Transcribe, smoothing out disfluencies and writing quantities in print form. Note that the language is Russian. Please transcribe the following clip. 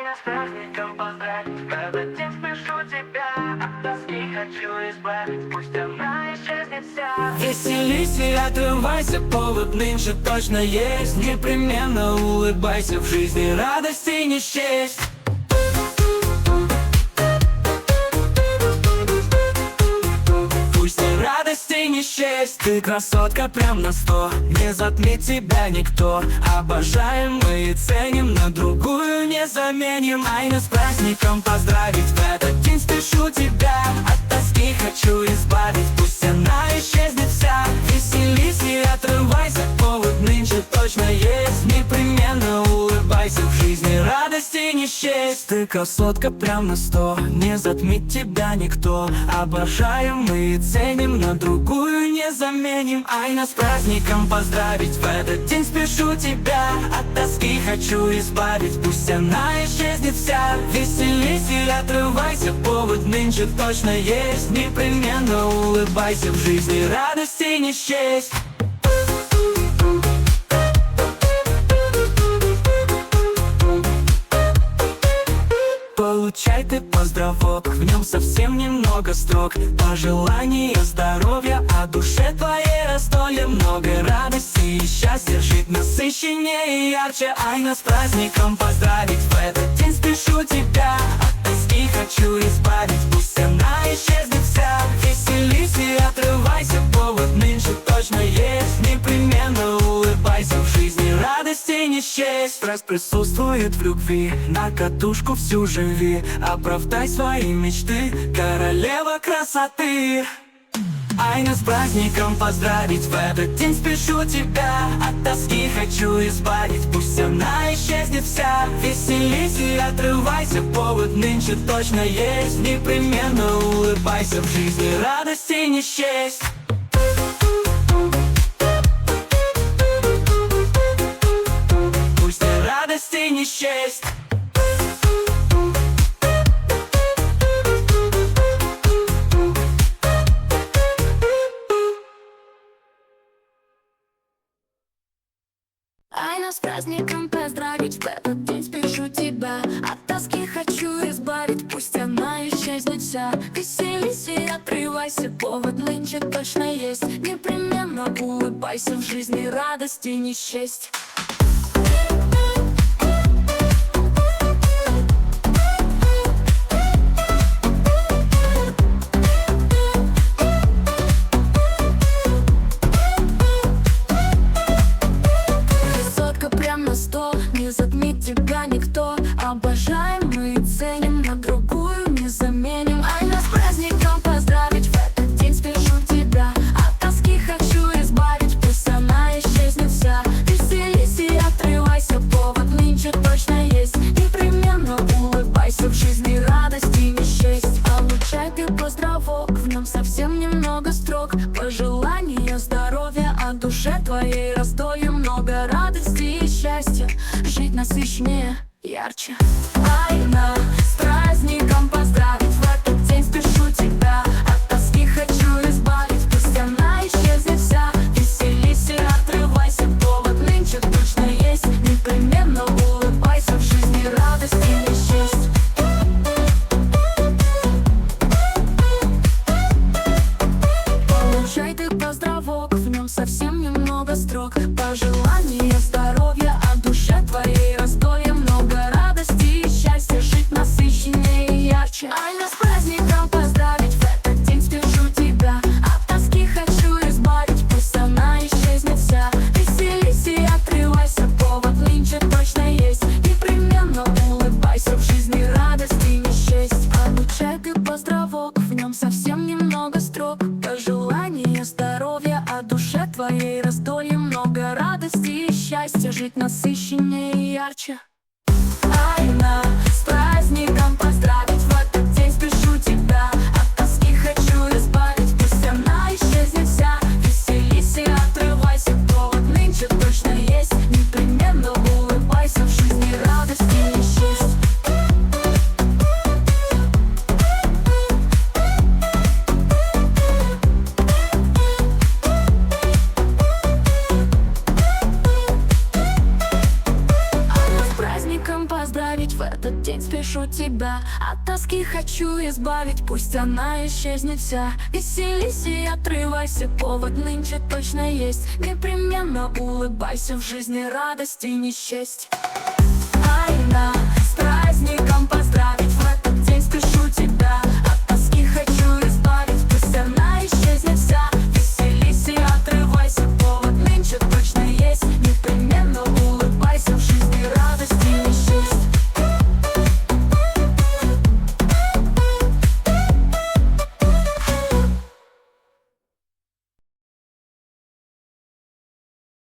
Айна, с праздником поздравить, в этот день спешу тебя. От тоски хочу избавить, пусть она исчезнет вся. Веселись и отрывайся, повод нынче точно есть. Непременно улыбайся, в жизни радости не счесть. Пусть и радости не счесть. Ты красотка прям на 100, не затмит тебя никто. Обожаем мы и ценим, на другую не заменим. Айна, с праздником поздравить, в этот день спешу тебя. От тоски хочу избавить, пусть она исчезнет вся. Веселись и отрывайся, повод нынче точно есть. Непременно улыбайся, в жизни радости не счесть. Ты красотка прям на 100, не затмит тебя никто. Обожаем мы и ценим, на другую не заменим. Айна, с праздником поздравить, в этот день спешу тебя. От тоски хочу избавить, пусть она исчезнет вся. Веселись и отрывайся, повод нынче точно есть. Непременно улыбайся, в жизни радости не счесть. Получай ты поздравок, в нем совсем немного строк. Пожелания здоровья, а душе твоей раздолье. Много радости и счастья, жить насыщеннее и ярче. Айна, с праздником поздравить, в этот день спешу тебя. От тоски хочу избавить, пусть она исчезнет вся. Веселись и отрывайся, повод нынче точно есть. Непременно улыбайся, в жизни радости не счесть. Стресс присутствует в любви, на катушку всю живи. Оправдай свои мечты, королева красоты. Айна, с праздником поздравить, в этот день спешу тебя. От тоски хочу избавить, пусть она исчезнет вся. Веселись и отрывайся, повод нынче точно есть. Непременно улыбайся, в жизни радости не счесть. Пусть и радости не счесть. Айна, с праздником поздравить, в этот день спешу тебя. От тоски хочу избавить, пусть она исчезнет вся. Веселись и отрывайся, повод нынче точно есть. Непременно улыбайся, в жизни радости не счесть. Не затмит тебя никто. Обожаем мы и ценим, на другую не заменим. Айна, с праздником поздравить, в этот день спешу тебя. От тоски хочу избавить, пусть она исчезнет вся. Веселись и отрывайся, повод нынче точно есть. Непременно улыбайся, в жизни радости не счесть. Получай ты поздравок, в нем совсем немного строк. Пожелания здоровья, а душе твоей раздолье. Много радости и счастья, жить насыщеннее, ярче. Айна, с праздником поздравить, в этот день спешу тебя. От тоски хочу избавить, пусть она исчезнет вся. Веселись и отрывайся, повод нынче точно есть. Непременно улыбайся, в жизни радости не счесть. Получай ты поздравок, в нем совсем немного строк. Пожелания здоровья, а душе твоей раздолье. Много радости и счастья, жить насыщеннее и ярче. Айна, с праздником поздравить, в этот день спешу тебя. От тоски хочу избавить, пусть она исчезнет вся. Веселись и отрывайся, повод нынче точно есть. Непременно улыбайся, в жизни радости не счесть. Получай ты поздравок, в нем совсем немного строк. Пожелания здоровья, а душе твоей раздолье. Много радости и счастья, жить насыщеннее и ярче. Айна, с праздником поздравить, в этот день спешу тебя. От тоски хочу избавить, пусть она исчезнет вся. Веселись и отрывайся, повод нынче точно есть. Непременно улыбайся, в жизни радости не счесть. этот день спешу тебя. От тоски хочу избавить, пусть она исчезнет вся. Веселись и отрывайся, повод нынче точно есть. Непременно улыбайся, в жизни радости не счесть. Айна.